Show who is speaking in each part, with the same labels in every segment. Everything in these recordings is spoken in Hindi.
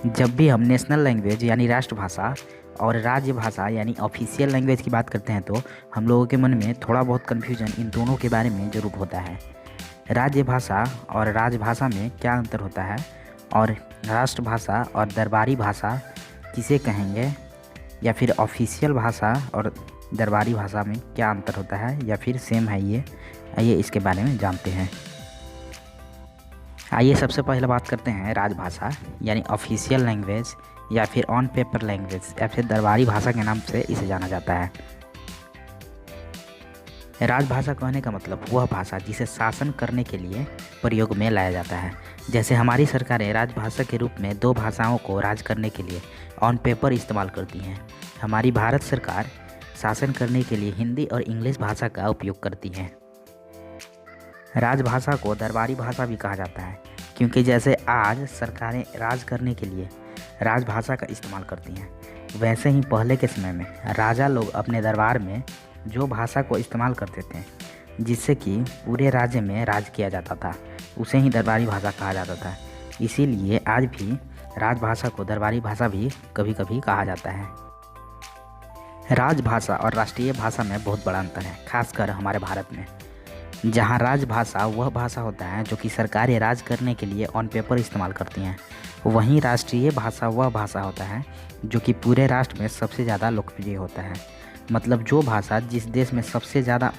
Speaker 1: जब भी हम नेशनल लैंग्वेज यानी राष्ट्रभाषा और राज्य भाषा यानी ऑफिशियल लैंग्वेज की बात करते हैं तो हम लोगों के मन में थोड़ा बहुत कन्फ्यूजन इन दोनों के बारे में ज़रूर होता है। राज्य भाषा और राजभाषा में क्या अंतर होता है और राष्ट्रभाषा और दरबारी भाषा किसे कहेंगे, या फिर ऑफिशियल भाषा और दरबारी भाषा में क्या अंतर होता है या फिर सेम है ये। आइए इसके बारे में जानते हैं। आइए सबसे पहले बात करते हैं राजभाषा यानी ऑफिशियल लैंग्वेज या फिर ऑन पेपर लैंग्वेज या फिर दरबारी भाषा के नाम से इसे जाना जाता है। राजभाषा कहने का मतलब वह भाषा जिसे शासन करने के लिए प्रयोग में लाया जाता है। जैसे हमारी सरकारें राजभाषा के रूप में दो भाषाओं को राज करने के लिए ऑन पेपर इस्तेमाल करती हैं। हमारी भारत सरकार शासन करने के लिए हिंदी और इंग्लिश भाषा का उपयोग करती है। राजभाषा को दरबारी भाषा भी कहा जाता है क्योंकि जैसे आज सरकारें राज करने के लिए राजभाषा का इस्तेमाल करती हैं, वैसे ही पहले के समय में राजा लोग अपने दरबार में जो भाषा को इस्तेमाल करते थे जिससे कि पूरे राज्य में राज किया जाता था, उसे ही दरबारी भाषा कहा जाता था। इसीलिए आज भी राजभाषा को दरबारी भाषा भी कभी कभी कहा जाता है। राजभाषा और राष्ट्रीय भाषा में बहुत बड़ा अंतर है, खासकर हमारे भारत में, जहाँ राजभाषा वह भाषा होता है जो कि सरकारें राज करने के लिए ऑन पेपर इस्तेमाल करती हैं, वहीं राष्ट्रीय भाषा वह भाषा होता है जो कि पूरे राष्ट्र में सबसे ज़्यादा लोकप्रिय होता है। मतलब जो भाषा जिस देश में सबसे ज़्यादा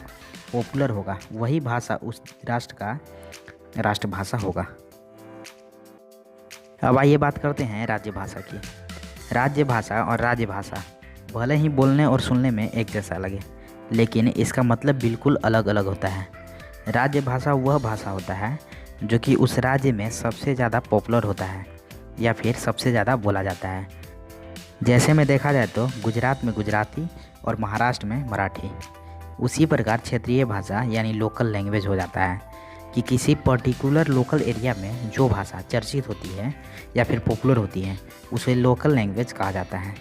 Speaker 1: पॉपुलर होगा वही भाषा उस राष्ट्र का राष्ट्रभाषा होगा। अब आइए बात करते हैं राज्य भाषा की। राज्य भाषा और राजभाषा भले ही बोलने और सुनने में एक जैसा लगे, लेकिन इसका मतलब बिल्कुल अलग अलग होता है। राज्य भाषा वह भाषा होता है जो कि उस राज्य में सबसे ज़्यादा पॉपुलर होता है या फिर सबसे ज़्यादा बोला जाता है। जैसे में देखा जाए तो गुजरात में गुजराती और महाराष्ट्र में मराठी। उसी प्रकार क्षेत्रीय भाषा यानी लोकल लैंग्वेज हो जाता है कि किसी पर्टिकुलर लोकल एरिया में जो भाषा चर्चित होती है या फिर पॉपुलर होती है उसे लोकल लैंग्वेज कहा जाता है।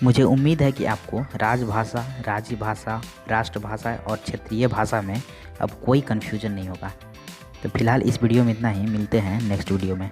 Speaker 1: मुझे उम्मीद है कि आपको राजभाषा, राज्य भाषा, राष्ट्रभाषा और क्षेत्रीय भाषा में अब कोई कन्फ्यूजन नहीं होगा। तो फिलहाल इस वीडियो में इतना ही, मिलते हैं नेक्स्ट वीडियो में।